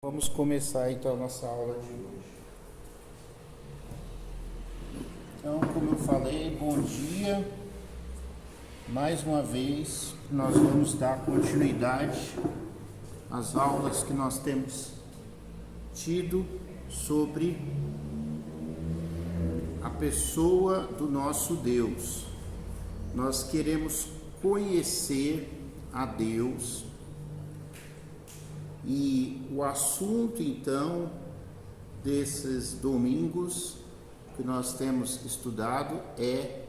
Vamos começar então a nossa aula de hoje. Então, como eu falei, bom dia. Mais uma vez, nós vamos dar continuidade às aulas que nós temos tido sobre a pessoa do nosso Deus. Nós queremos conhecer a Deus. E o assunto, então, desses domingos que nós temos estudado é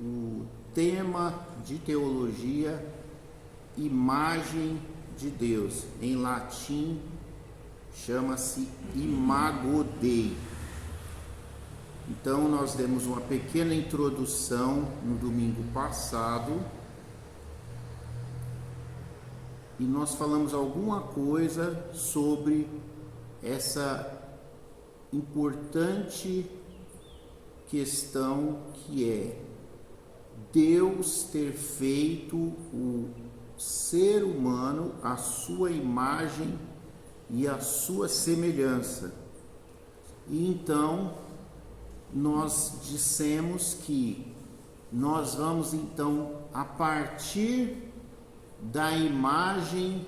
o tema de teologia, imagem de Deus. Em latim, chama-se Imago Dei. Então, nós demos uma pequena introdução no domingo passado. E nós falamos alguma coisa sobre essa importante questão que é Deus ter feito o ser humano à sua imagem e à sua semelhança. E então nós dissemos que nós vamos então, a partir da imagem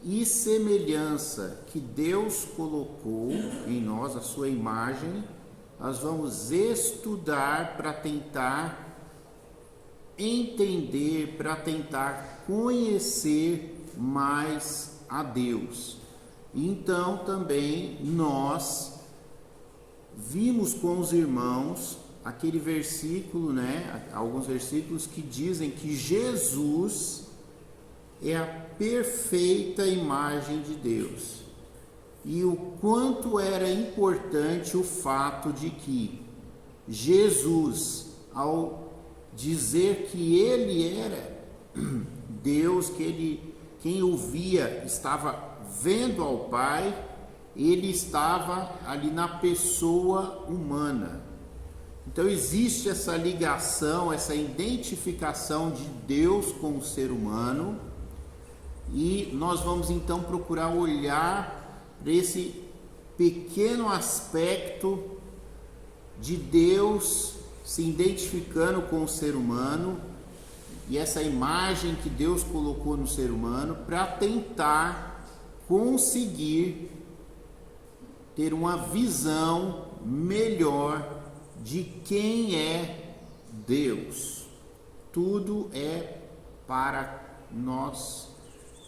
e semelhança que Deus colocou em nós, a sua imagem, nós vamos estudar para tentar entender, para tentar conhecer mais a Deus. Então também nós vimos com os irmãos aquele versículo, alguns versículos que dizem que Jesus é a perfeita imagem de Deus. E o quanto era importante o fato de que Jesus, ao dizer que ele era Deus, que quem o via estava vendo ao Pai, ele estava ali na pessoa humana. Então existe essa ligação, essa identificação de Deus com o ser humano. E nós vamos então procurar olhar para esse pequeno aspecto de Deus se identificando com o ser humano e essa imagem que Deus colocou no ser humano para tentar conseguir ter uma visão melhor de quem é Deus. Tudo é para nós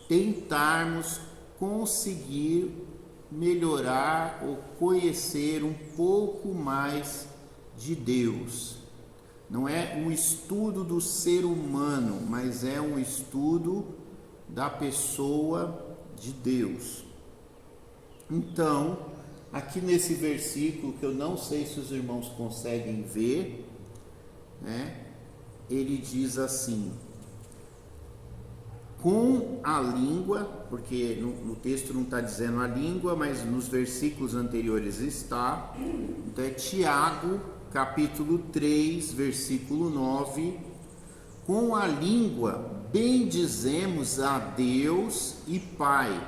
tentarmos conseguir melhorar ou conhecer um pouco mais de Deus. Não é um estudo do ser humano, mas é um estudo da pessoa de Deus. Então, aqui nesse versículo, que eu não sei se os irmãos conseguem ver, ele diz assim: com a língua, porque no texto não está dizendo a língua, mas nos versículos anteriores está. Então é Tiago, capítulo 3, versículo 9. Com a língua bendizemos a Deus e Pai,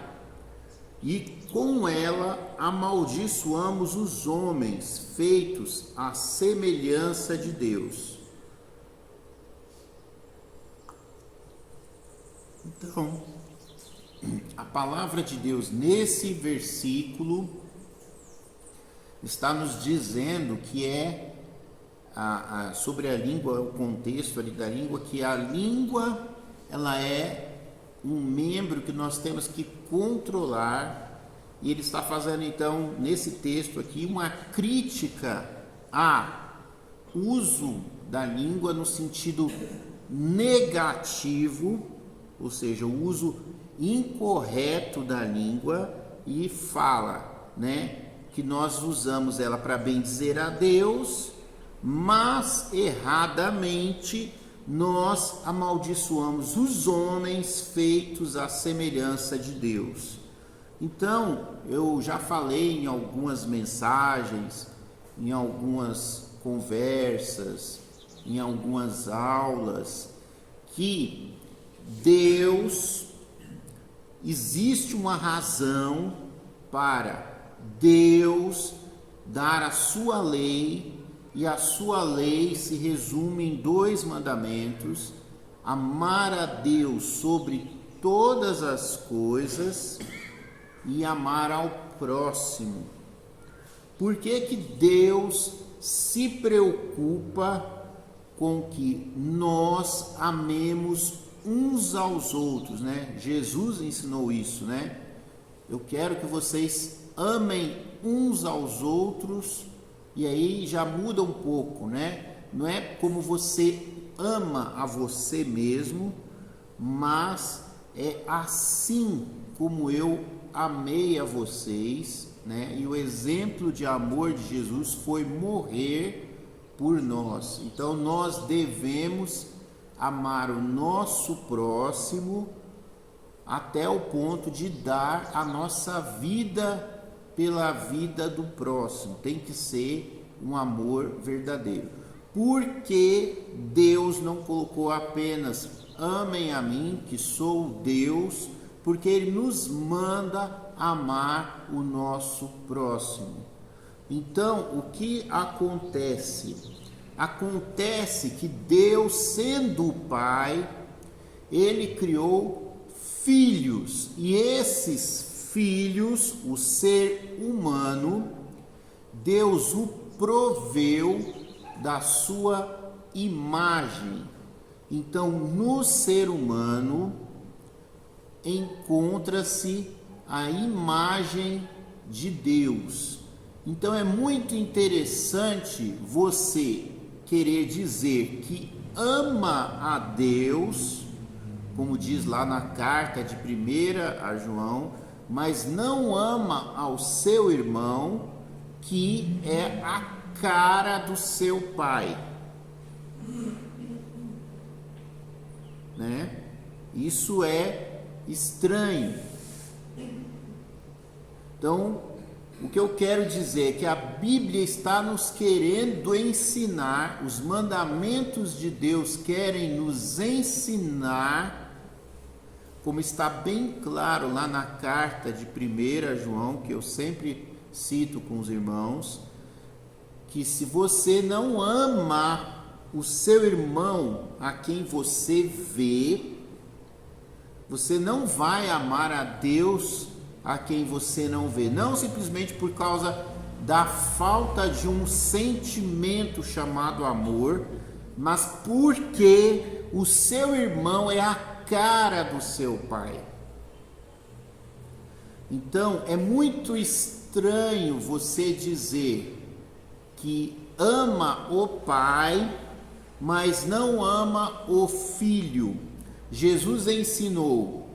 e com ela amaldiçoamos os homens feitos à semelhança de Deus. Então, a palavra de Deus nesse versículo está nos dizendo que sobre a língua, o contexto ali da língua, que a língua ela é um membro que nós temos que controlar, e ele está fazendo então nesse texto aqui uma crítica ao uso da língua no sentido negativo, ou seja, o uso incorreto da língua, e fala, que nós usamos ela para bendizer a Deus, mas erradamente nós amaldiçoamos os homens feitos à semelhança de Deus. Então, eu já falei em algumas mensagens, em algumas conversas, em algumas aulas, que Deus existe uma razão para Deus dar a sua lei, e a sua lei se resume em 2 mandamentos: amar a Deus sobre todas as coisas e amar ao próximo. Por que que Deus se preocupa com que nós amemos uns aos outros, né? Jesus ensinou isso, né? Eu quero que vocês amem uns aos outros, e aí já muda um pouco, né? Não é como você ama a você mesmo, mas é assim como eu amei a vocês, né? E o exemplo de amor de Jesus foi morrer por nós. Então nós devemos amar o nosso próximo até o ponto de dar a nossa vida pela vida do próximo. Tem que ser um amor verdadeiro. Porque Deus não colocou apenas amem a mim, que sou Deus, porque Ele nos manda amar o nosso próximo. Então, o que acontece? Acontece que Deus, sendo o Pai, Ele criou filhos, e esses filhos, o ser humano, Deus o proveu da sua imagem. Então, no ser humano encontra-se a imagem de Deus. Então é muito interessante você querer dizer que ama a Deus, como diz lá na carta de 1 a João, mas não ama ao seu irmão, que é a cara do seu pai, né? Isso é estranho. Então, o que eu quero dizer é que a Bíblia está nos querendo ensinar, os mandamentos de Deus querem nos ensinar, como está bem claro lá na carta de 1 João, que eu sempre cito com os irmãos, que se você não ama o seu irmão a quem você vê, você não vai amar a Deus a quem você não vê. Não simplesmente por causa da falta de um sentimento chamado amor, mas porque o seu irmão é a cara do seu pai. Então é muito estranho você dizer que ama o pai, mas não ama o filho. Jesus ensinou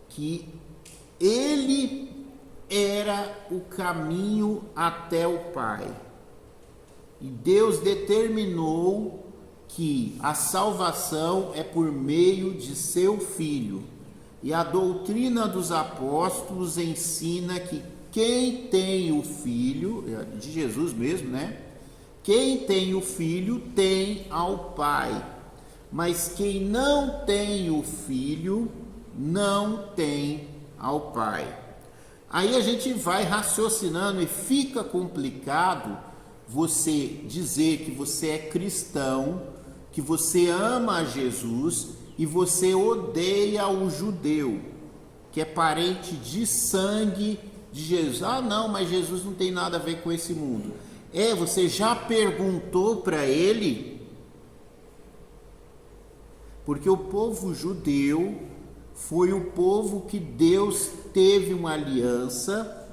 que ele era o caminho até o Pai. E Deus determinou que a salvação é por meio de seu Filho. E a doutrina dos apóstolos ensina que quem tem o Filho, de Jesus mesmo, né? Quem tem o Filho tem ao Pai. Mas quem não tem o Filho não tem ao Pai. Aí a gente vai raciocinando e fica complicado você dizer que você é cristão, que você ama a Jesus e você odeia o judeu, que é parente de sangue de Jesus. Ah, não, mas Jesus não tem nada a ver com esse mundo. Você já perguntou para ele? Porque o povo judeu foi o povo que Deus teve uma aliança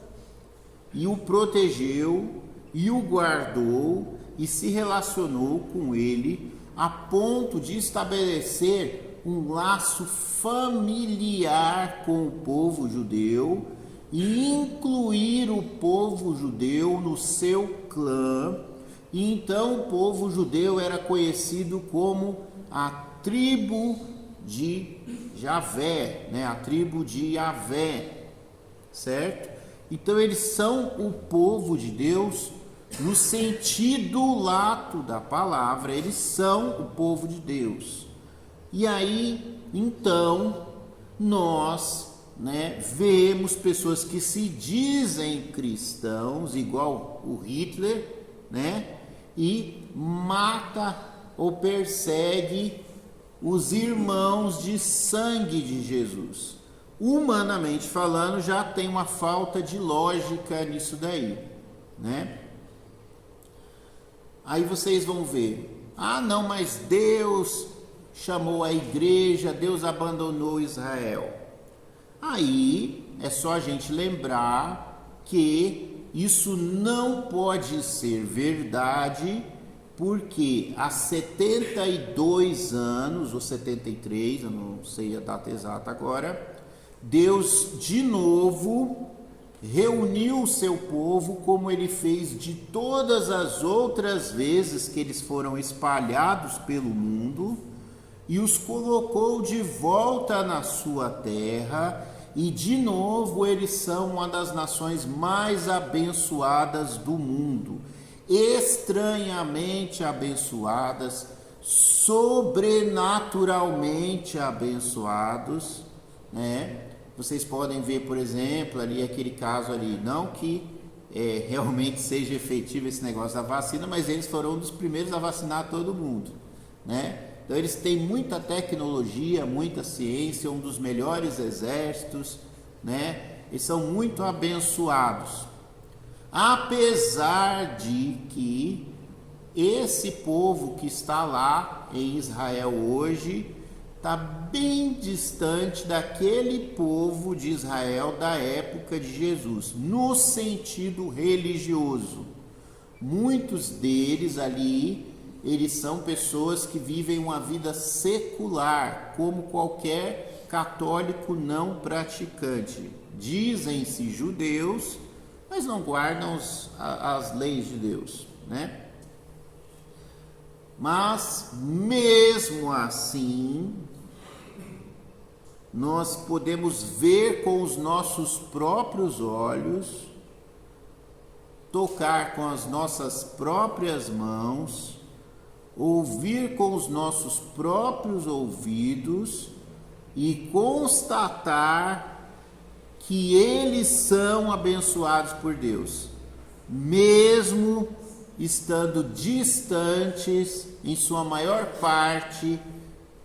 e o protegeu e o guardou e se relacionou com ele a ponto de estabelecer um laço familiar com o povo judeu e incluir o povo judeu no seu clã. E então o povo judeu era conhecido como a tribo de Javé, né? A tribo de Javé, certo? Então eles são o povo de Deus no sentido lato da palavra, eles são o povo de Deus. E aí, então, nós, né, vemos pessoas que se dizem cristãos, igual o Hitler, né, e mata ou persegue os irmãos de sangue de Jesus. Humanamente falando, já tem uma falta de lógica nisso daí, né? Aí vocês vão ver, não, mas Deus chamou a igreja, Deus abandonou Israel. Aí é só a gente lembrar que isso não pode ser verdade, porque há 72 anos, ou 73, eu não sei a data exata agora, Deus de novo reuniu o seu povo, como ele fez de todas as outras vezes que eles foram espalhados pelo mundo, e os colocou de volta na sua terra, e de novo eles são uma das nações mais abençoadas do mundo, estranhamente abençoadas, sobrenaturalmente abençoados, né? Vocês podem ver, por exemplo, ali aquele caso ali, não que realmente seja efetivo esse negócio da vacina, mas eles foram um dos primeiros a vacinar todo mundo, né? Então eles têm muita tecnologia, muita ciência, um dos melhores exércitos, né? Eles são muito abençoados. Apesar de que esse povo que está lá em Israel hoje está bem distante daquele povo de Israel da época de Jesus, no sentido religioso. Muitos deles ali, eles são pessoas que vivem uma vida secular, como qualquer católico não praticante. Dizem-se judeus, mas não guardam as leis de Deus, né? Mas mesmo assim, nós podemos ver com os nossos próprios olhos, tocar com as nossas próprias mãos, ouvir com os nossos próprios ouvidos e constatar que eles são abençoados por Deus, mesmo estando distantes, em sua maior parte,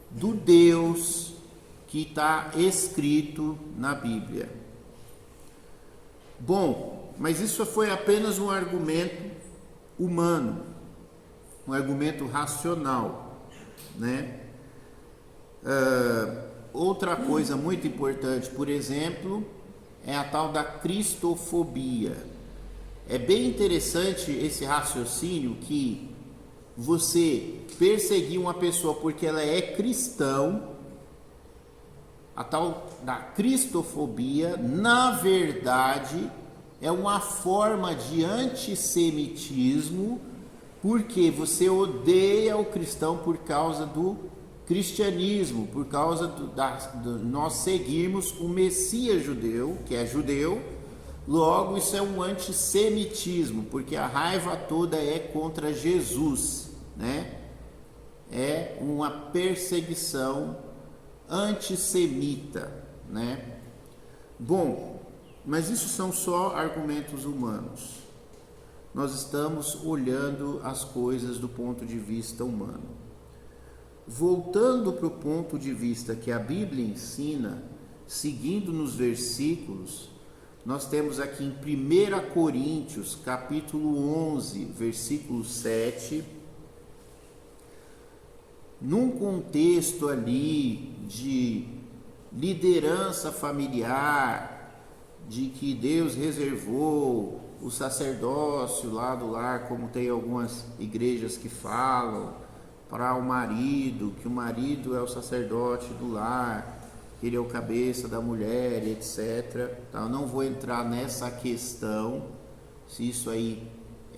do Deus que está escrito na Bíblia. Bom, mas isso foi apenas um argumento humano, um argumento racional, né? Outra coisa muito importante, por exemplo, é a tal da cristofobia. É bem interessante esse raciocínio que você perseguir uma pessoa porque ela é cristão, a tal da cristofobia, na verdade, é uma forma de antissemitismo, porque você odeia o cristão por causa do cristianismo, por causa de nós seguirmos o Messias judeu, que é judeu. Logo, isso é um antissemitismo, porque a raiva toda é contra Jesus, né? É uma perseguição antissemita, né? Bom, mas isso são só argumentos humanos. Nós estamos olhando as coisas do ponto de vista humano. Voltando para o ponto de vista que a Bíblia ensina, seguindo nos versículos, nós temos aqui em 1 Coríntios, capítulo 11, versículo 7, num contexto ali de liderança familiar, de que Deus reservou o sacerdócio lá do lar, como tem algumas igrejas que falam, para o marido, que o marido é o sacerdote do lar, que ele é o cabeça da mulher, etc. Então, eu não vou entrar nessa questão, se isso aí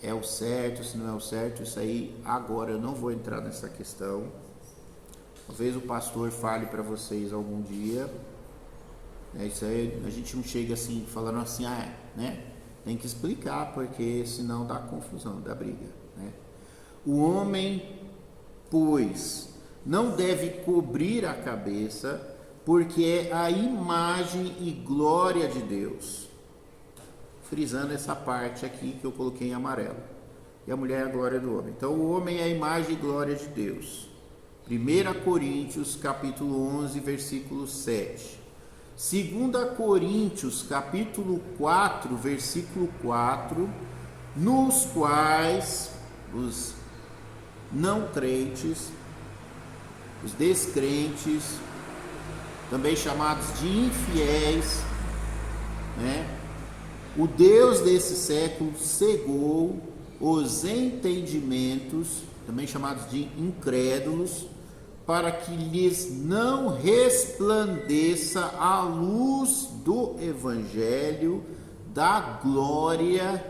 é o certo, se não é o certo, isso aí agora eu não vou entrar nessa questão. Talvez o pastor fale para vocês algum dia. Isso aí a gente não chega assim, falando assim, né? Tem que explicar, porque senão dá confusão, dá briga, né? O homem, pois, não deve cobrir a cabeça, porque é a imagem e glória de Deus. Frisando essa parte aqui que eu coloquei em amarelo. E a mulher é a glória do homem. Então o homem é a imagem e glória de Deus. 1 Coríntios capítulo 11, versículo 7. 2 Coríntios capítulo 4, versículo 4, nos quais os não crentes, os descrentes, também chamados de infiéis, né? O Deus desse século cegou os entendimentos, também chamados de incrédulos, para que lhes não resplandeça a luz do Evangelho da glória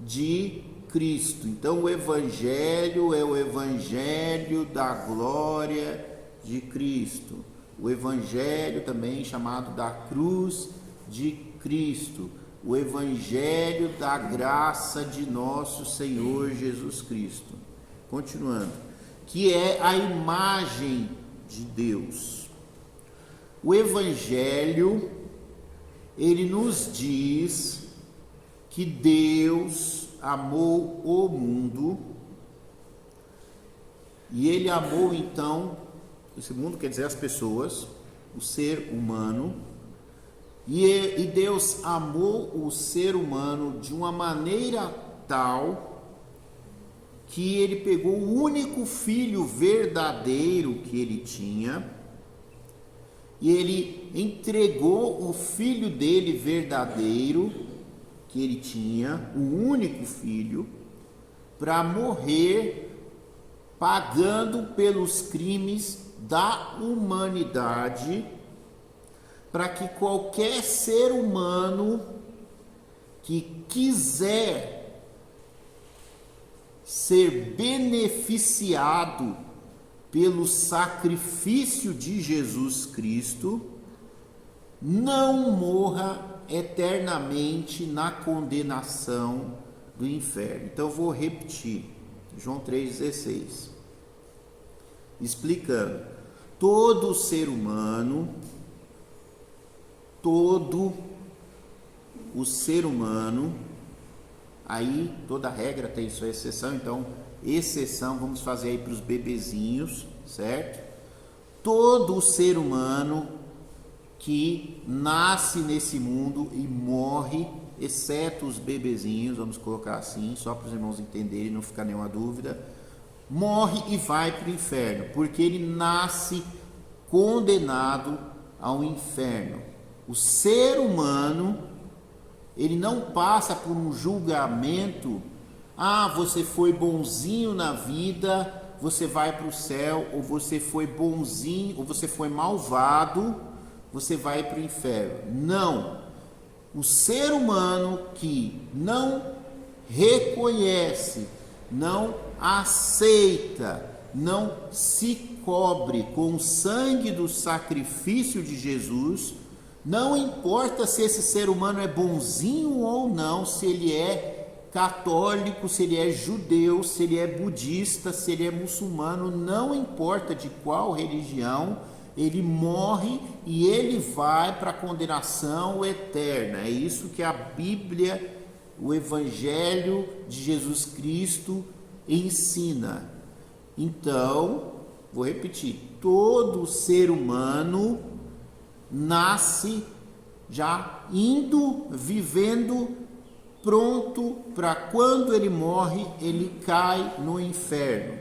de Cristo. Então o Evangelho é o Evangelho da glória de Cristo. O Evangelho também chamado da cruz de Cristo. O Evangelho da graça de nosso Senhor Jesus Cristo. Continuando, que é a imagem de Deus. O Evangelho, ele nos diz que Deus amou o mundo, e ele amou então, esse mundo quer dizer as pessoas, o ser humano, e Deus amou o ser humano de uma maneira tal que ele pegou o único filho verdadeiro que ele tinha e ele entregou o filho dele verdadeiro que ele tinha, o único filho, para morrer pagando pelos crimes da humanidade, para que qualquer ser humano que quiser ser beneficiado pelo sacrifício de Jesus Cristo, não morra eternamente na condenação do inferno. Então eu vou repetir, João 3,16, explicando: todo ser humano, todo o ser humano, aí toda regra tem sua exceção, então exceção vamos fazer aí para os bebezinhos, certo? Todo o ser humano que nasce nesse mundo e morre, exceto os bebezinhos, vamos colocar assim, só para os irmãos entenderem, não ficar nenhuma dúvida, morre e vai para o inferno, porque ele nasce condenado ao inferno. O ser humano, ele não passa por um julgamento, você foi bonzinho na vida, você vai para o céu, ou você foi bonzinho, ou você foi malvado, você vai para o inferno. Não. O ser humano que não reconhece, não aceita, não se cobre com o sangue do sacrifício de Jesus, não importa se esse ser humano é bonzinho ou não, se ele é católico, se ele é judeu, se ele é budista, se ele é muçulmano, não importa de qual religião, ele morre e ele vai para a condenação eterna. É isso que a Bíblia, o Evangelho de Jesus Cristo ensina. Então, vou repetir, todo ser humano nasce já indo, vivendo, pronto para quando ele morre, ele cai no inferno.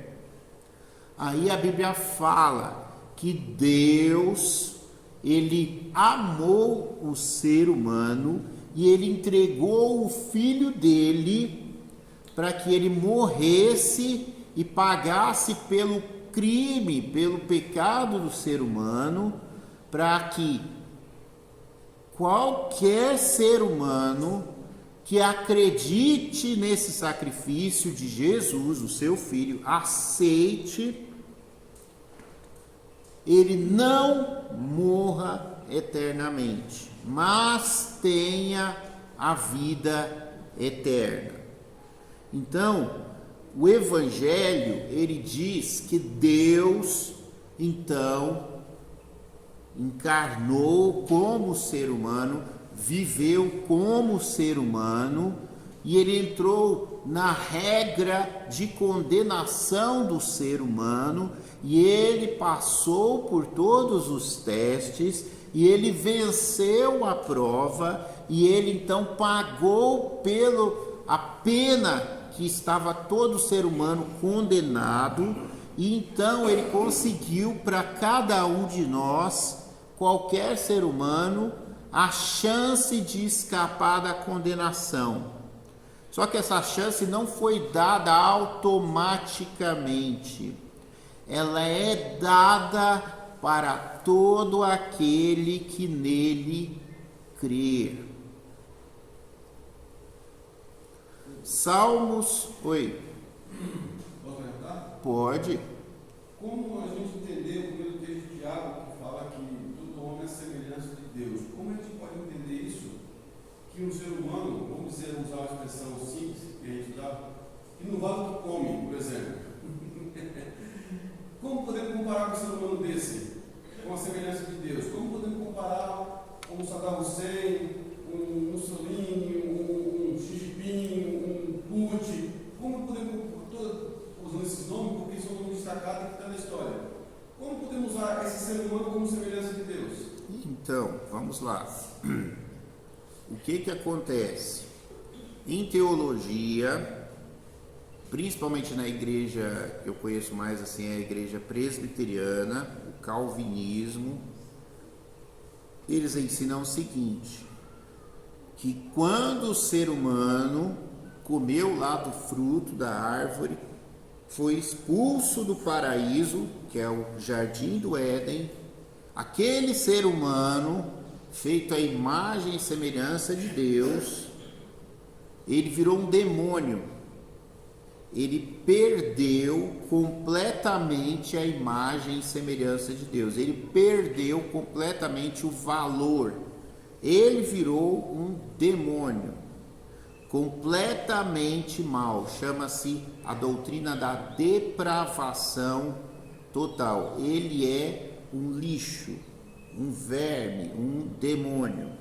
Aí a Bíblia fala que Deus, ele amou o ser humano e ele entregou o filho dele para que ele morresse e pagasse pelo crime, pelo pecado do ser humano, para que qualquer ser humano que acredite nesse sacrifício de Jesus, o seu filho, aceite, ele não morra eternamente, mas tenha a vida eterna. Então, o Evangelho, ele diz que Deus, então, encarnou como ser humano, viveu como ser humano, e ele entrou na regra de condenação do ser humano, e ele passou por todos os testes, e ele venceu a prova, e ele então pagou a pena que estava todo ser humano condenado, e então ele conseguiu para cada um de nós, qualquer ser humano, a chance de escapar da condenação. Só que essa chance não foi dada automaticamente. Ela é dada para todo aquele que nele crer. Salmos... Oi. Posso perguntar? Pode. Como a gente entender o primeiro texto de Tiago, que fala que todo homem é a semelhança de Deus? Como a gente pode entender isso? Que um ser humano, vamos dizer, usar uma expressão simples que a gente dá, que não vale o que come, por exemplo. Como podemos comparar com um ser humano desse, com a semelhança de Deus? Como podemos comparar com um Saddam Hussein, um Mussolini, um Xi Jinping, um Putin? Como podemos, usando esses nomes, porque são nomes destacados que estão na história, como podemos usar esse ser humano como semelhança de Deus? Então, vamos lá. O que acontece? Em teologia, principalmente na igreja que eu conheço mais assim, a igreja presbiteriana, o calvinismo, eles ensinam o seguinte, que quando o ser humano comeu lá do fruto da árvore, foi expulso do paraíso, que é o jardim do Éden, aquele ser humano feito à imagem e semelhança de Deus, ele virou um demônio. Ele perdeu completamente a imagem e semelhança de Deus. Ele perdeu completamente o valor. Ele virou um demônio, completamente mau. Chama-se a doutrina da depravação total. Ele é um lixo, um verme, um demônio.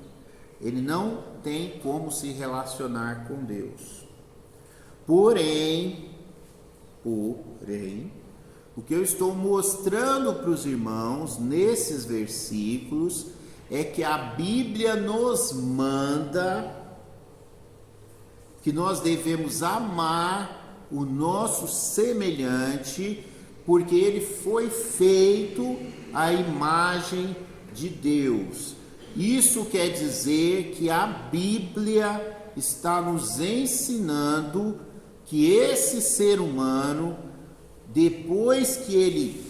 Ele não tem como se relacionar com Deus. Porém, o que eu estou mostrando para os irmãos nesses versículos é que a Bíblia nos manda que nós devemos amar o nosso semelhante, porque ele foi feito à imagem de Deus. Isso quer dizer que a Bíblia está nos ensinando que esse ser humano, depois que ele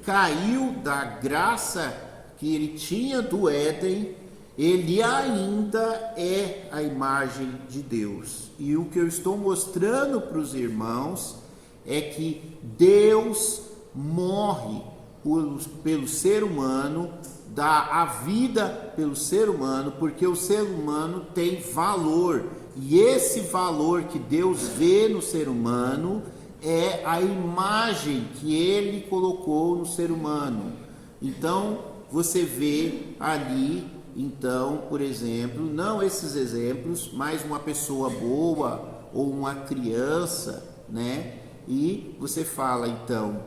caiu da graça que ele tinha do Éden, ele ainda é a imagem de Deus. E o que eu estou mostrando para os irmãos é que Deus morre pelo ser humano, dá a vida pelo ser humano, porque o ser humano tem valor, e esse valor que Deus vê no ser humano é a imagem que ele colocou no ser humano. Então você vê ali, então, por exemplo, não esses exemplos, mas uma pessoa boa ou uma criança, né? E você fala, então,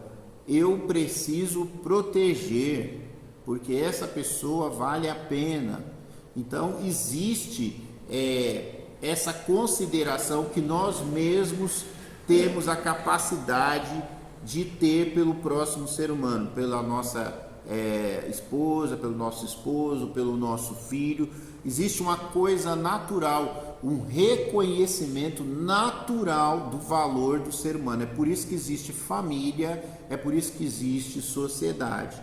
eu preciso proteger, porque essa pessoa vale a pena. Então existe essa consideração que nós mesmos temos a capacidade de ter pelo próximo ser humano, pela nossa esposa, pelo nosso esposo, pelo nosso filho. Existe uma coisa natural, um reconhecimento natural do valor do ser humano. É por isso que existe família, é por isso que existe sociedade.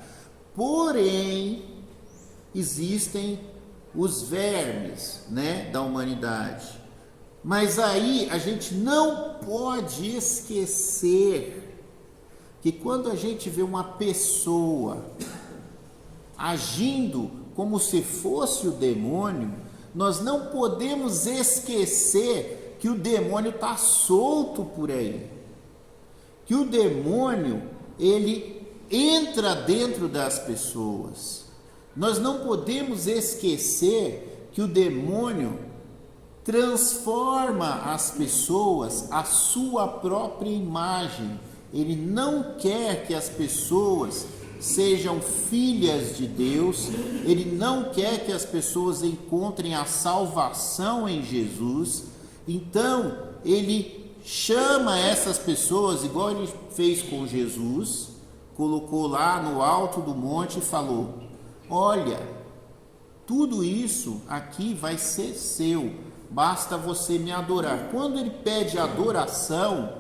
Porém, existem os vermes, né, da humanidade. Mas aí a gente não pode esquecer que quando a gente vê uma pessoa agindo como se fosse o demônio, nós não podemos esquecer que o demônio está solto por aí. Que o demônio, ele entra dentro das pessoas. Nós não podemos esquecer que o demônio transforma as pessoas à sua própria imagem. Ele não quer que as pessoas sejam filhas de Deus, ele não quer que as pessoas encontrem a salvação em Jesus. Então, ele chama essas pessoas, igual ele fez com Jesus, colocou lá no alto do monte e falou: olha, tudo isso aqui vai ser seu, basta você me adorar. Quando ele pede adoração,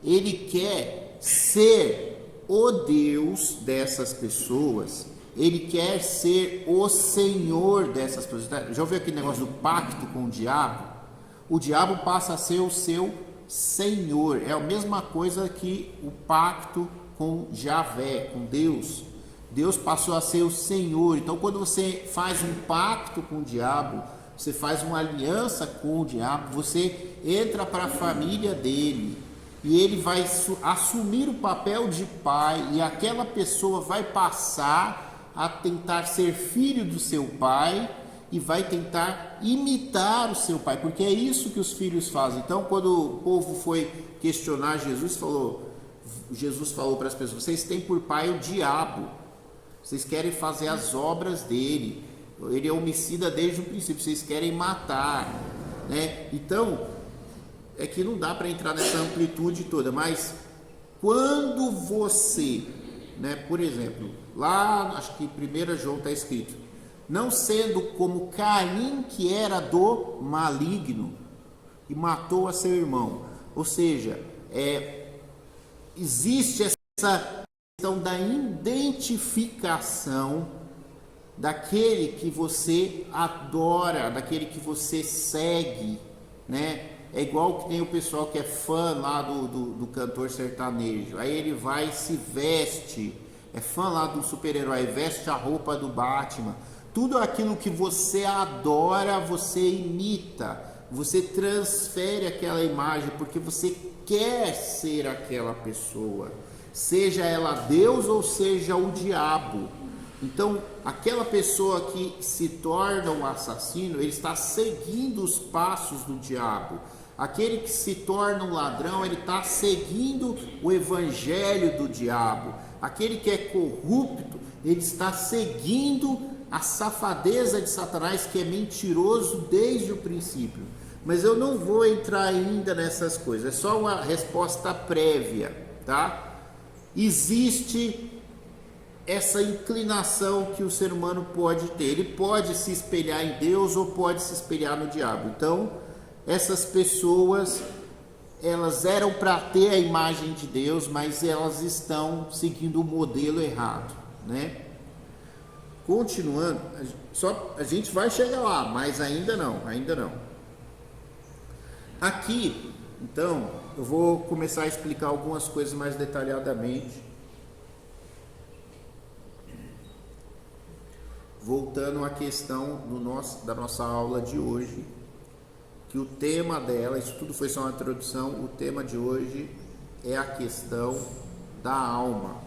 ele quer ser o Deus dessas pessoas, ele quer ser o Senhor dessas pessoas. Já ouviu aquele negócio do pacto com o diabo? O diabo passa a ser o seu Senhor, é a mesma coisa que o pacto com Javé, com Deus. Deus passou a ser o Senhor. Então, quando você faz um pacto com o diabo, você faz uma aliança com o diabo, você entra para a família dele, e ele vai assumir o papel de pai, e aquela pessoa vai passar a tentar ser filho do seu pai, e vai tentar imitar o seu pai, porque é isso que os filhos fazem. Então, quando o povo foi questionar Jesus falou para as pessoas: vocês têm por pai o diabo, vocês querem fazer as obras dele, ele é homicida desde o princípio, vocês querem matar, né? Então, é que não dá para entrar nessa amplitude toda, mas quando você, né, por exemplo, lá, acho que 1 João está escrito: não sendo como Caim, que era do maligno e matou a seu irmão. Ou seja, existe essa questão da identificação daquele que você adora, daquele que você segue, né? É igual que tem o pessoal que é fã lá do cantor sertanejo, aí ele vai e se veste, é fã lá do super-herói, veste a roupa do Batman. Tudo aquilo que você adora, você imita, você transfere aquela imagem, porque você quer ser aquela pessoa, seja ela Deus ou seja o diabo. Então, aquela pessoa que se torna um assassino, ele está seguindo os passos do diabo. Aquele que se torna um ladrão, ele está seguindo o evangelho do diabo. Aquele que é corrupto, ele está seguindo a safadeza de Satanás, que é mentiroso desde o princípio. Mas eu não vou entrar ainda nessas coisas, é só uma resposta prévia, tá? Existe essa inclinação que o ser humano pode ter, ele pode se espelhar em Deus ou pode se espelhar no diabo. Então, essas pessoas, elas eram para ter a imagem de Deus, mas elas estão seguindo o modelo errado, né? Continuando, a gente vai chegar lá, mas ainda não. Aqui, então, eu vou começar a explicar algumas coisas mais detalhadamente. Voltando à questão da nossa aula de hoje, que o tema dela, isso tudo foi só uma introdução, o tema de hoje é a questão da alma.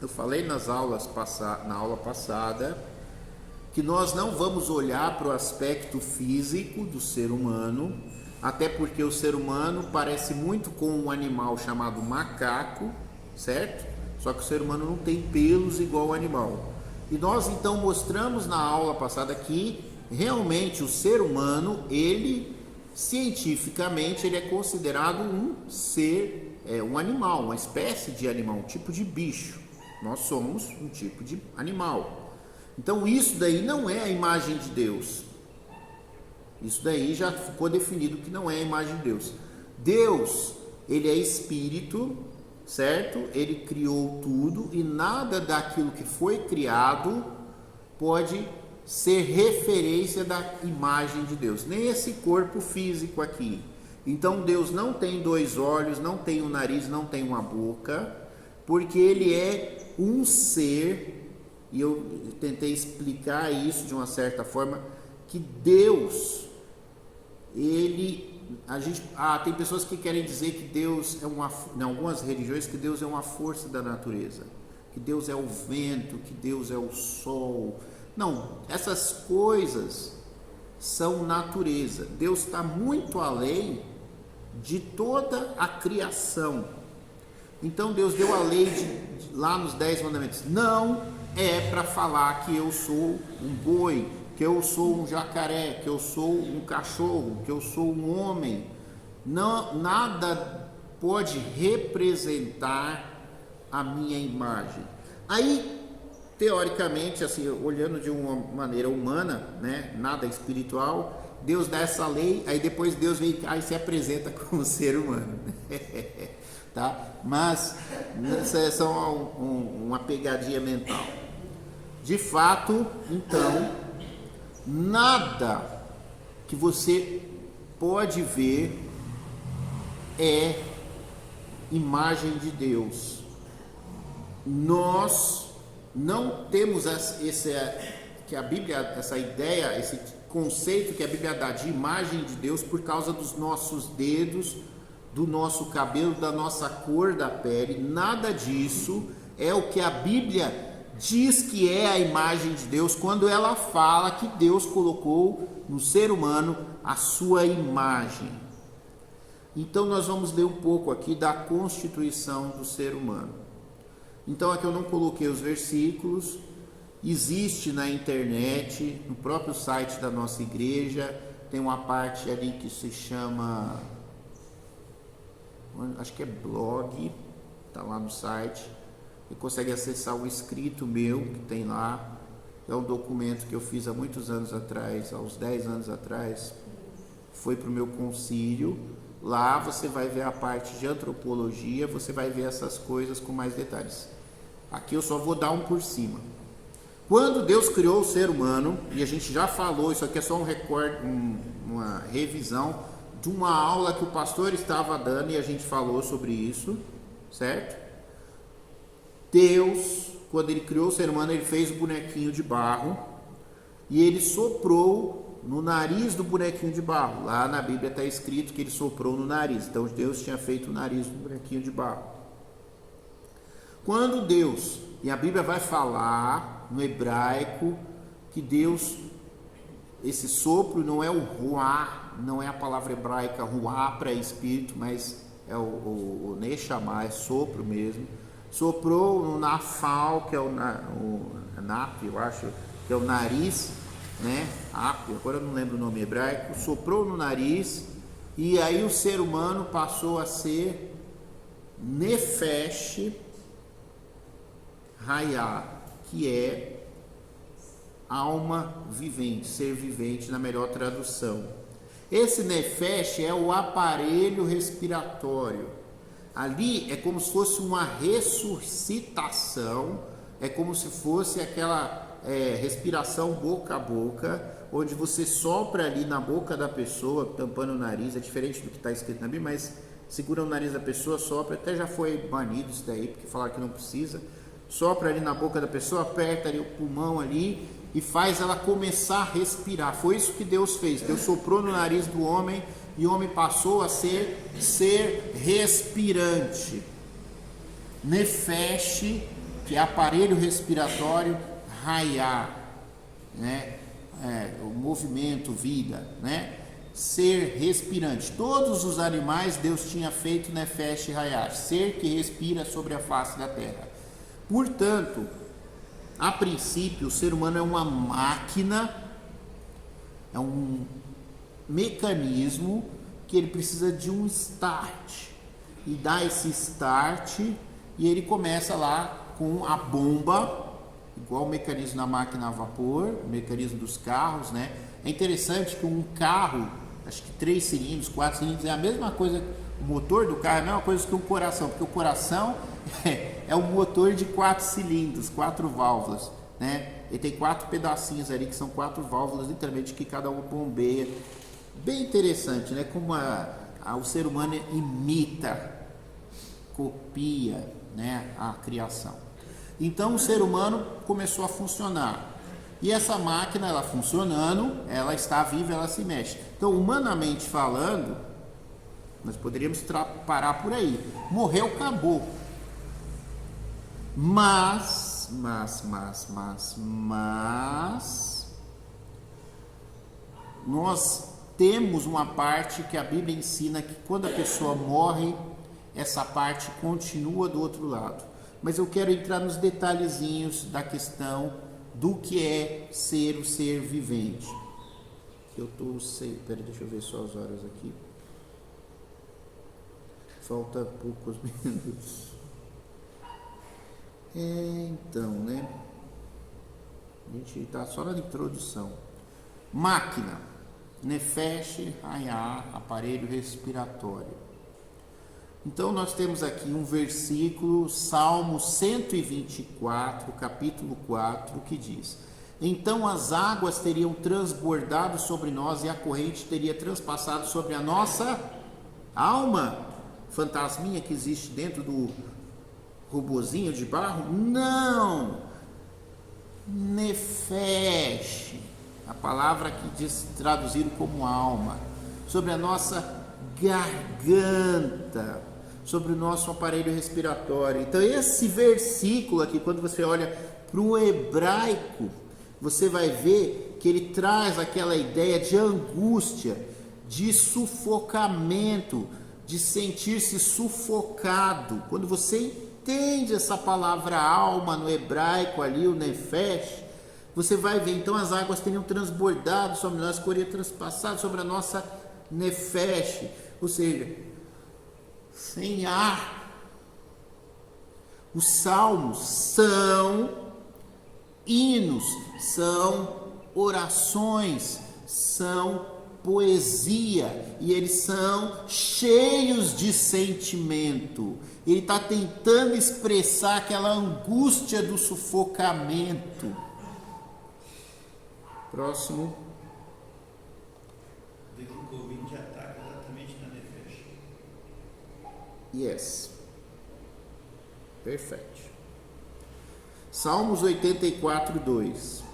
Eu falei na aula passada que nós não vamos olhar para o aspecto físico do ser humano, até porque o ser humano parece muito com um animal chamado macaco, certo? Só que o ser humano não tem pelos igual ao animal. E nós então mostramos na aula passada que realmente o ser humano, ele cientificamente ele é considerado um ser, um animal, uma espécie de animal, um tipo de bicho. Nós somos um tipo de animal. Então isso daí não é a imagem de Deus. Isso daí já ficou definido que não é a imagem de Deus. Deus, ele é espírito, certo? Ele criou tudo e nada daquilo que foi criado pode ser referência da imagem de Deus, nem esse corpo físico aqui. Então Deus não tem 2 olhos, não tem um nariz, não tem uma boca, porque ele é um ser, e eu tentei explicar isso de uma certa forma, que Deus, tem pessoas que querem dizer que Deus é em algumas religiões, que Deus é uma força da natureza, que Deus é o vento, que Deus é o sol. Não, essas coisas são natureza. Deus está muito além de toda a criação. Então Deus deu a lei lá nos 10 mandamentos. Não é para falar que eu sou um boi, que eu sou um jacaré, que eu sou um cachorro, que eu sou um homem. Não, nada pode representar a minha imagem. Aí, teoricamente, assim, olhando de uma maneira humana, né, nada espiritual, Deus dá essa lei, aí depois Deus vem cá e se apresenta como ser humano. Tá? Mas isso é só uma pegadinha mental. De fato, então, nada que você pode ver é imagem de Deus. Nós não temos essa ideia, esse conceito que a Bíblia dá de imagem de Deus por causa dos nossos dedos, do nosso cabelo, da nossa cor da pele. Nada disso é o que a Bíblia diz que é a imagem de Deus quando ela fala que Deus colocou no ser humano a sua imagem. Então nós vamos ler um pouco aqui da constituição do ser humano. Então aqui eu não coloquei os versículos, existe na internet, no próprio site da nossa igreja, tem uma parte ali que se chama, acho que é blog, está lá no site. Você consegue acessar o escrito meu que tem lá. É um documento que eu fiz há muitos anos atrás, há uns 10 anos atrás. Foi para o meu concílio. Lá você vai ver a parte de antropologia, você vai ver essas coisas com mais detalhes. Aqui eu só vou dar um por cima. Quando Deus criou o ser humano, e a gente já falou, isso aqui é só uma revisão de uma aula que o pastor estava dando e a gente falou sobre isso, certo? Deus, quando ele criou o ser humano, ele fez o bonequinho de barro e ele soprou no nariz do bonequinho de barro. Lá na Bíblia está escrito que ele soprou no nariz. Então Deus tinha feito o nariz do bonequinho de barro. Quando Deus, e a Bíblia vai falar no hebraico que Deus, esse sopro não é o ruá, não é a palavra hebraica ruá para espírito, mas é o neshama, é sopro mesmo. Soprou no nafal, que é o nap, eu acho, que é o nariz, né? Agora eu não lembro o nome hebraico. Soprou no nariz e aí o ser humano passou a ser nefesh hayá, que é alma vivente, ser vivente na melhor tradução. Esse nefesh é o aparelho respiratório. Ali é como se fosse uma ressuscitação, é como se fosse aquela respiração boca a boca, onde você sopra ali na boca da pessoa, tampando o nariz. É diferente do que está escrito na Bíblia, mas segura o nariz da pessoa, sopra. Até já foi banido isso daí, porque falaram que não precisa. Sopra ali na boca da pessoa, aperta ali o pulmão ali e faz ela começar a respirar. Foi isso que Deus fez. Deus soprou no nariz do homem e o homem passou a ser respirante. Nefesh, que é aparelho respiratório, hayá, né? O movimento, vida, né? Ser respirante. Todos os animais Deus tinha feito nefesh hayá, ser que respira sobre a face da terra. Portanto, a princípio, o ser humano é uma máquina, é um mecanismo que ele precisa de um start, e dá esse start e ele começa lá com a bomba, igual o mecanismo da máquina a vapor, o mecanismo dos carros, né? É interessante que um carro, acho que 3 cilindros, 4 cilindros, é a mesma coisa, o motor do carro é a mesma coisa que um coração, porque o coração é um motor de 4 cilindros, 4 válvulas, né? Ele tem 4 pedacinhos ali que são 4 válvulas, literalmente, que cada uma bombeia. Bem interessante, né? Como o ser humano imita, copia, né, a criação. Então o ser humano começou a funcionar. E essa máquina, ela funcionando, ela está viva, ela se mexe. Então, humanamente falando, nós poderíamos parar por aí. Morreu, acabou. Mas nós temos uma parte que a Bíblia ensina que quando a pessoa morre, essa parte continua do outro lado. Mas eu quero entrar nos detalhezinhos da questão do que é ser o ser vivente. Deixa eu ver só as horas aqui. Falta poucos minutos. Então, né? A gente está só na introdução. Máquina, nefesh, hayá, aparelho respiratório. Então nós temos aqui um versículo, Salmo 124, capítulo 4, que diz: então as águas teriam transbordado sobre nós e a corrente teria transpassado sobre a nossa alma. Fantasminha que existe dentro do robozinho de barro? Não! Nefesh, a palavra que diz traduzido como alma, sobre a nossa garganta, sobre o nosso aparelho respiratório. Então esse versículo aqui, quando você olha para o hebraico, você vai ver que ele traz aquela ideia de angústia, de sufocamento, de sentir-se sufocado. Quando você entende essa palavra alma no hebraico ali, o nefesh, você vai ver, então as águas teriam transbordado sobre nós, teriam transpassado sobre a nossa nefesh, ou seja, sem ar. Os salmos são hinos, são orações, são poesia, e eles são cheios de sentimento. Ele está tentando expressar aquela angústia do sufocamento. Próximo. De que o Covid ataca exatamente na nefesh. Yes. Perfeito. Salmos 84, 2.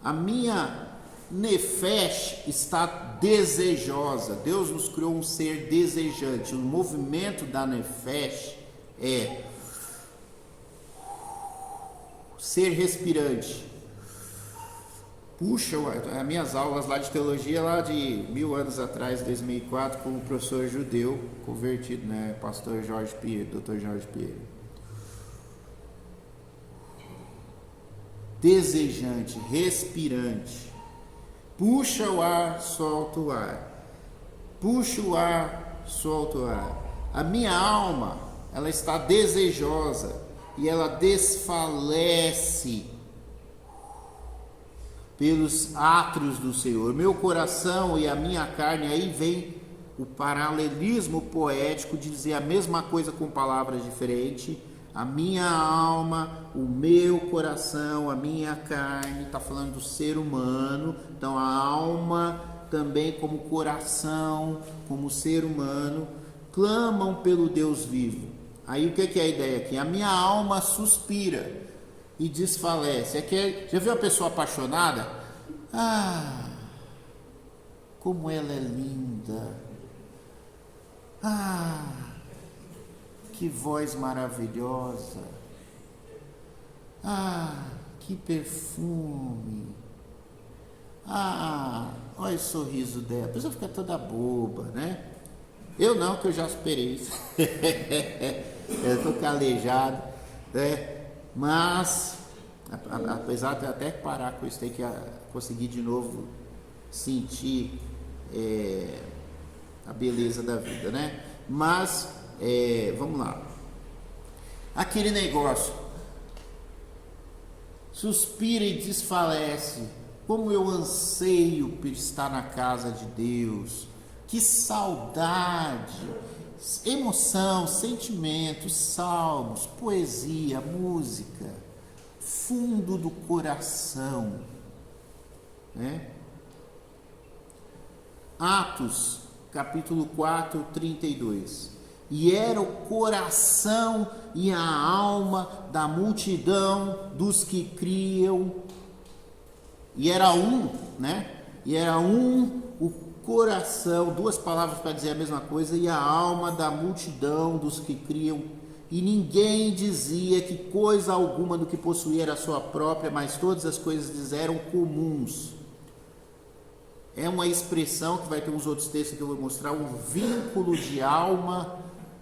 A minha nefesh está desejosa. Deus nos criou um ser desejante. O movimento da nefesh é ser respirante. Puxa, as minhas aulas lá de teologia, lá de 1000 anos atrás, 2004, com o professor judeu convertido, né, pastor Jorge Pinheiro, Dr. Jorge Pinheiro. Desejante, respirante. Puxa o ar, solta o ar. Puxa o ar, solta o ar. A minha alma, ela está desejosa e ela desfalece pelos átrios do Senhor. Meu coração e a minha carne, aí vem o paralelismo poético de dizer a mesma coisa com palavras diferentes. A minha alma, o meu coração, a minha carne, está falando do ser humano. Então a alma também como coração, como ser humano, clamam pelo Deus vivo. Aí o que é a ideia aqui? A minha alma suspira e desfalece. Já viu a pessoa apaixonada? Ah, como ela é linda. Ah, que voz maravilhosa. Ah, que perfume. Ah, olha o sorriso dela. A pessoa fica toda boba, né? Eu não, que eu já superei isso. Eu estou calejado, né? Mas, apesar de até parar com isso, tem que conseguir de novo sentir a beleza da vida, né? Mas, vamos lá. Aquele negócio, suspira e desfalece. Como eu anseio por estar na casa de Deus. Que saudade, emoção, sentimentos, salmos, poesia, música, fundo do coração, né? Atos, capítulo 4, 32. E era o coração e a alma da multidão dos que criam. E era um, né? E era um o coração, duas palavras para dizer a mesma coisa, e a alma da multidão dos que criam E ninguém dizia que coisa alguma do que possuía era sua própria, mas todas as coisas lhes eram comuns. É uma expressão que vai ter uns outros textos que eu vou mostrar, um vínculo de alma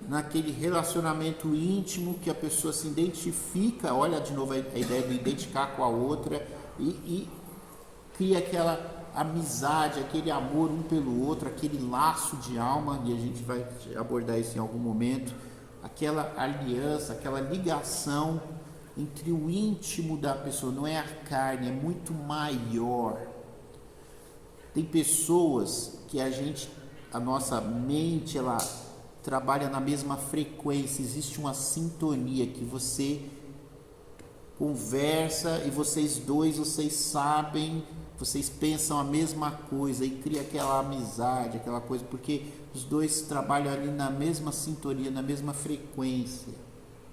naquele relacionamento íntimo que a pessoa se identifica, olha de novo a ideia de identificar com a outra e cria aquela amizade, aquele amor um pelo outro, aquele laço de alma, e a gente vai abordar isso em algum momento, aquela aliança, aquela ligação entre o íntimo da pessoa, não é a carne, é muito maior. Tem pessoas que a nossa mente, ela trabalha na mesma frequência, existe uma sintonia que você conversa e vocês sabem, vocês pensam a mesma coisa e cria aquela amizade, aquela coisa, porque os dois trabalham ali na mesma sintonia, na mesma frequência,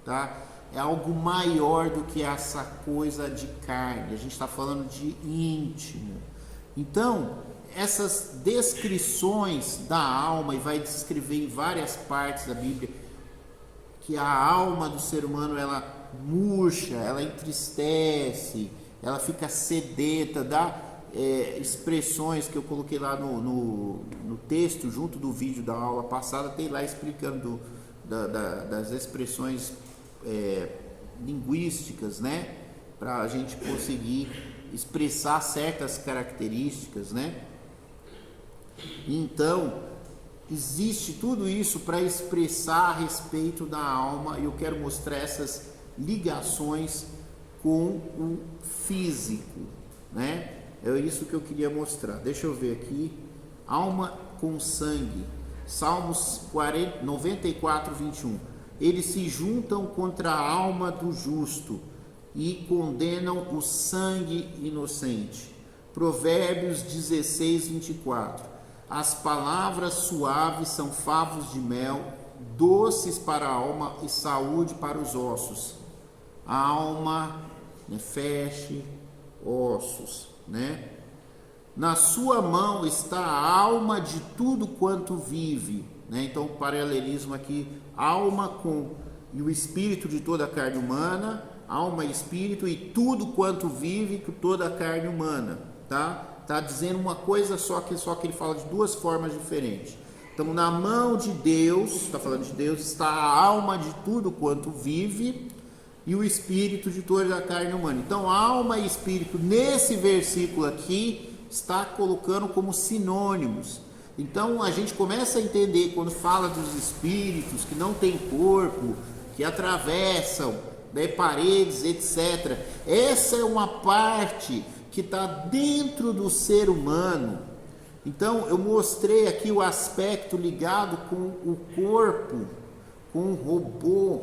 tá? É algo maior do que essa coisa de carne, a gente está falando de íntimo. Então, essas descrições da alma, e vai descrever em várias partes da Bíblia, que a alma do ser humano, ela murcha, ela entristece, ela fica sedenta, dá expressões que eu coloquei lá no texto, junto do vídeo da aula passada, tem lá explicando das expressões linguísticas, né? Para a gente conseguir expressar certas características, né? Então, existe tudo isso para expressar a respeito da alma, e eu quero mostrar essas ligações com o físico, né? É isso que eu queria mostrar. Deixa eu ver aqui. Alma com sangue. Salmos 94, 21. Eles se juntam contra a alma do justo e condenam o sangue inocente. Provérbios 16, 24. As palavras suaves são favos de mel, doces para a alma e saúde para os ossos. A alma, feche, ossos, né? Na sua mão está a alma de tudo quanto vive, né? Então, o paralelismo aqui, alma com e o espírito de toda a carne humana, alma e espírito e tudo quanto vive com toda a carne humana, tá? Tá dizendo uma coisa só que ele fala de duas formas diferentes. Então, na mão de Deus, está falando de Deus, está a alma de tudo quanto vive e o espírito de toda a carne humana. Então, alma e espírito, nesse versículo aqui, está colocando como sinônimos. Então, a gente começa a entender, quando fala dos espíritos que não têm corpo, que atravessam, né, paredes, etc. Essa é uma parte que está dentro do ser humano. Então, eu mostrei aqui o aspecto ligado com o corpo, com o robô,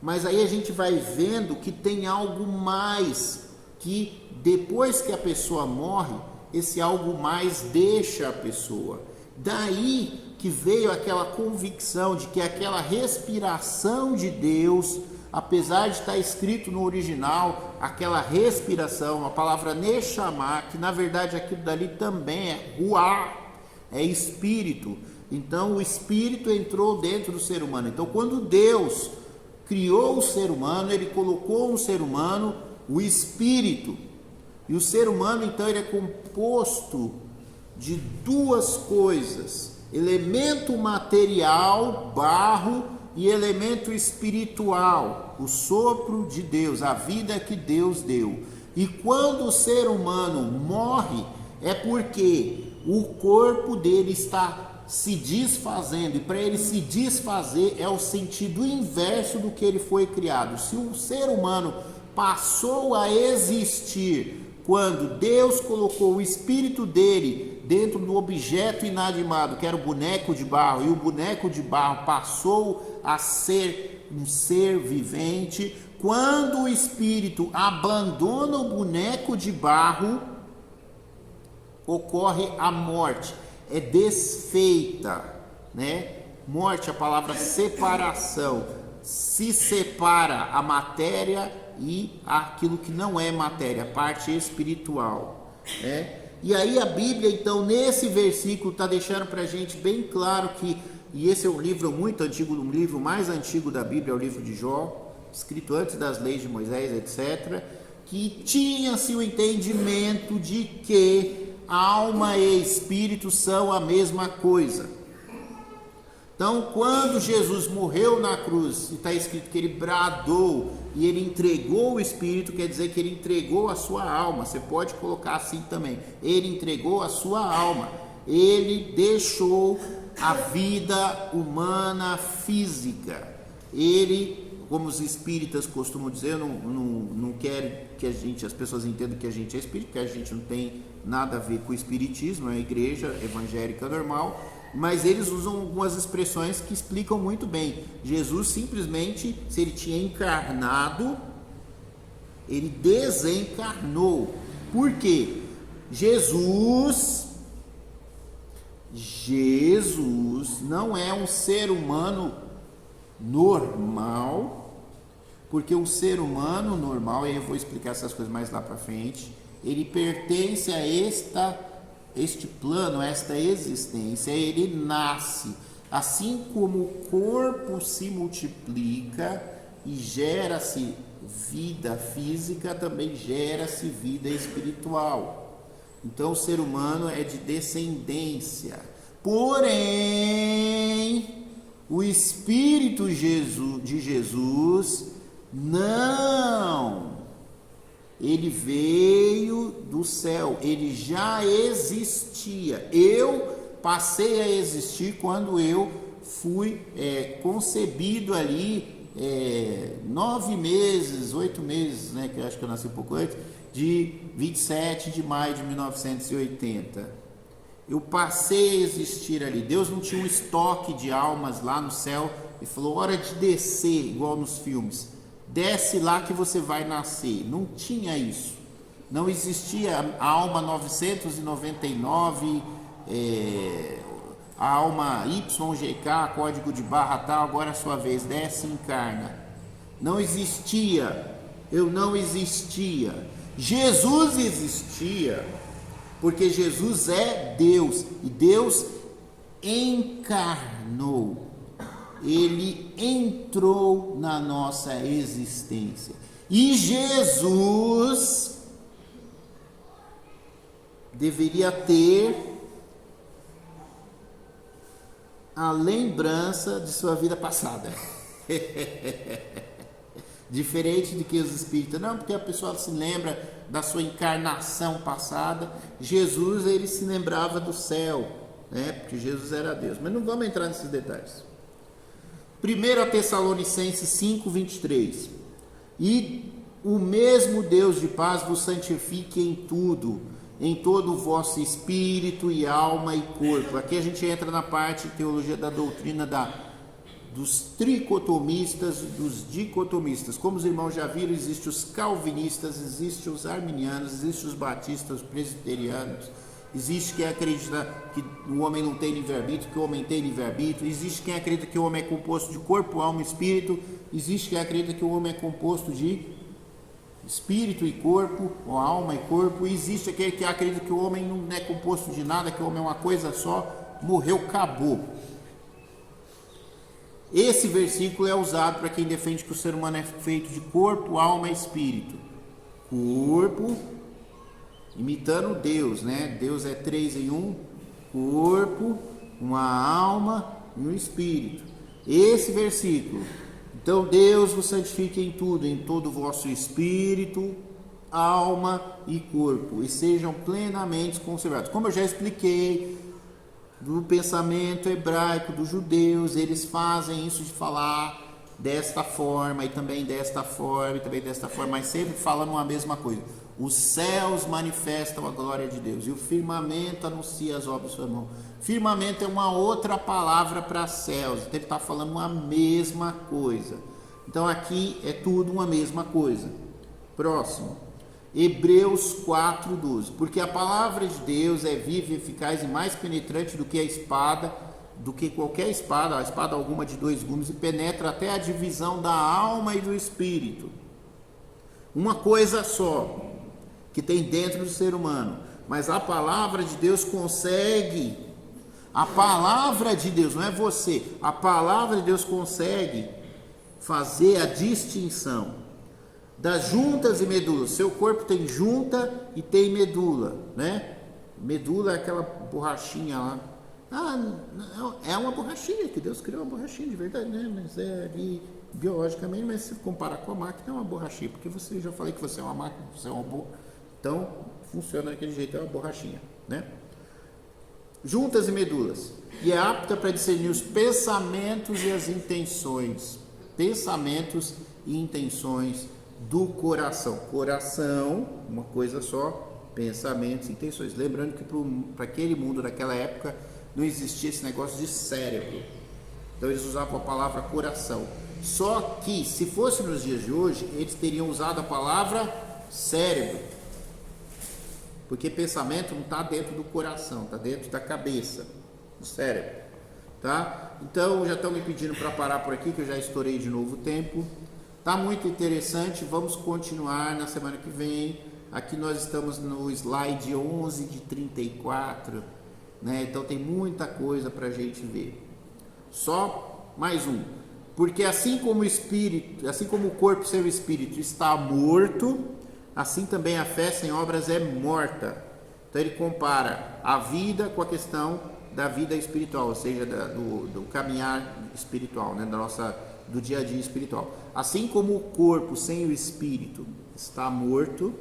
mas aí a gente vai vendo que tem algo mais, que depois que a pessoa morre, esse algo mais deixa a pessoa. Daí que veio aquela convicção de que aquela respiração de Deus, apesar de estar escrito no original, aquela respiração, a palavra Neshama, que na verdade aquilo dali também é ruach, é espírito. Então o espírito entrou dentro do ser humano. Então quando Deus criou o ser humano, ele colocou no ser humano o espírito. E o ser humano então ele é composto de duas coisas: elemento material, barro, e elemento espiritual, o sopro de Deus, a vida que Deus deu. E quando o ser humano morre, é porque o corpo dele está se desfazendo, e para ele se desfazer é o sentido inverso do que ele foi criado. Se o ser humano passou a existir quando Deus colocou o espírito dele dentro do objeto inanimado, que era o boneco de barro, e o boneco de barro passou a ser um ser vivente, quando o espírito abandona o boneco de barro, ocorre a morte, é desfeita, né? Morte, a palavra separação, se separa a matéria e aquilo que não é matéria, a parte espiritual, né? E aí a Bíblia, então, nesse versículo está deixando para a gente bem claro que e esse é um livro muito antigo, um livro mais antigo da Bíblia, é o livro de Jó, escrito antes das leis de Moisés, etc., que tinha-se o entendimento de que alma e espírito são a mesma coisa. Então, quando Jesus morreu na cruz, e está escrito que ele bradou e ele entregou o espírito, quer dizer que ele entregou a sua alma. Você pode colocar assim também: ele entregou a sua alma, ele deixou a vida humana física. Ele, como os espíritas costumam dizer, eu não quero que as pessoas entendam que a gente é espírita, porque a gente não tem nada a ver com o espiritismo, é a igreja evangélica normal, mas eles usam algumas expressões que explicam muito bem. Jesus simplesmente, se ele tinha encarnado, ele desencarnou. Por quê? Jesus não é um ser humano normal, porque o ser humano normal, e eu vou explicar essas coisas mais lá para frente, ele pertence a este plano, a esta existência, ele nasce. Assim como o corpo se multiplica e gera-se vida física, também gera-se vida espiritual. Então o ser humano é de descendência. Porém, o Espírito de Jesus não. Ele veio do céu, ele já existia. Eu passei a existir quando eu fui concebido ali 9 meses, 8 meses, né, que eu acho que eu nasci um pouco antes, de 27 de maio de 1980. Eu passei a existir ali. Deus não tinha um estoque de almas lá no céu e falou: hora de descer, igual nos filmes. Desce lá que você vai nascer. Não tinha isso. Não existia a alma 999, a alma YGK, código de barra tal, agora é a sua vez, desce e encarna. Não existia. Eu não existia. Jesus existia, porque Jesus é Deus, e Deus encarnou. Ele entrou na nossa existência. E Jesus deveria ter a lembrança de sua vida passada. Diferente de que os espíritas, não, porque a pessoa se lembra da sua encarnação passada. Jesus, ele se lembrava do céu, né? Porque Jesus era Deus. Mas não vamos entrar nesses detalhes. 1 Tessalonicenses 5:23. E o mesmo Deus de paz vos santifique em tudo, em todo o vosso espírito e alma e corpo. Aqui a gente entra na parte de teologia da doutrina dos tricotomistas e dos dicotomistas. Como os irmãos já viram, existem os calvinistas, existem os arminianos, existem os batistas, os presbiterianos. Existe quem acredita que o homem não tem livre-arbítrio, que o homem tem livre-arbítrio. Existe quem acredita que o homem é composto de corpo, alma e espírito. Existe quem acredita que o homem é composto de espírito e corpo, ou alma e corpo. Existe aquele que acredita que o homem não é composto de nada, que o homem é uma coisa só, morreu, acabou. Esse versículo é usado para quem defende que o ser humano é feito de corpo, alma e espírito. Corpo, imitando Deus, né? Deus é 3 em 1, corpo, uma alma e um espírito. Esse versículo. Então Deus vos santifique em tudo, em todo o vosso espírito, alma e corpo, e sejam plenamente conservados. Como eu já expliquei, do pensamento hebraico dos judeus, eles fazem isso de falar desta forma, e também desta forma, e também desta forma, mas sempre falando a mesma coisa. Os céus manifestam a glória de Deus, e o firmamento anuncia as obras da sua mão. Firmamento é uma outra palavra para céus, então ele está falando uma mesma coisa. Então aqui é tudo uma mesma coisa. Próximo, Hebreus 4:12. Porque a palavra de Deus é viva, eficaz e mais penetrante do que a espada, do que qualquer espada, a espada alguma de 2 gumes, e penetra até a divisão da alma e do espírito. Uma coisa só que tem dentro do ser humano, mas a palavra de Deus consegue A palavra de Deus, não é você, a palavra de Deus consegue fazer a distinção das juntas e medulas. Seu corpo tem junta e tem medula, né? Medula é aquela borrachinha lá. É uma borrachinha, que Deus criou uma borrachinha de verdade, né? Mas é ali biologicamente, mas se comparar com a máquina, é uma borrachinha, porque você já falei que você é uma máquina, você é um robô, então funciona daquele jeito, é uma borrachinha, né? Juntas e medulas, e é apta para discernir os pensamentos e as intenções, pensamentos e intenções do coração. Coração, uma coisa só, pensamentos e intenções. Lembrando que para aquele mundo daquela época não existia esse negócio de cérebro, então eles usavam a palavra coração. Só que se fosse nos dias de hoje, eles teriam usado a palavra cérebro, porque pensamento não está dentro do coração, está dentro da cabeça, do cérebro, tá? Então já estão me pedindo para parar por aqui, que eu já estourei de novo o tempo. Tá muito interessante, vamos continuar na semana que vem. Aqui nós estamos no slide 11 de 34, né? Então tem muita coisa para a gente ver. Só mais um. Porque assim como o espírito, assim como o corpo sem o espírito está morto, assim também a fé sem obras é morta. Então ele compara a vida com a questão da vida espiritual, ou seja, do caminhar espiritual, né? Do dia a dia espiritual. Assim como o corpo sem o espírito está morto,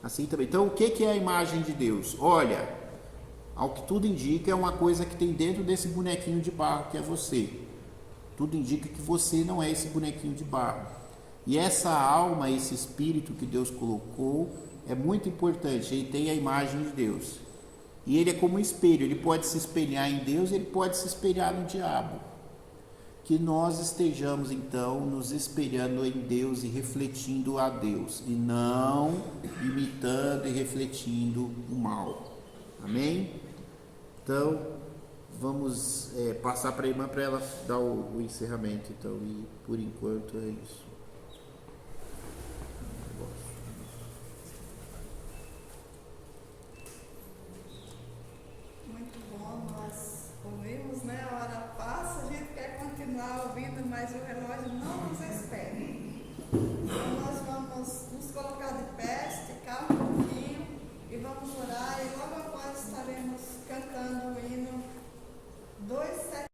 assim também. Então o que é a imagem de Deus? Olha, ao que tudo indica, é uma coisa que tem dentro desse bonequinho de barro que é você. Tudo indica que você não é esse bonequinho de barro. E essa alma, esse espírito que Deus colocou, é muito importante. Ele tem a imagem de Deus. E ele é como um espelho. Ele pode se espelhar em Deus, ele pode se espelhar no diabo. Que nós estejamos, então, nos espelhando em Deus e refletindo a Deus. E não imitando e refletindo o mal. Amém? Então, vamos passar para a irmã para ela dar o encerramento. Então, e por enquanto é isso. Muito bom, nós ouvimos, né? A hora passa, a gente quer continuar ouvindo mais o relato.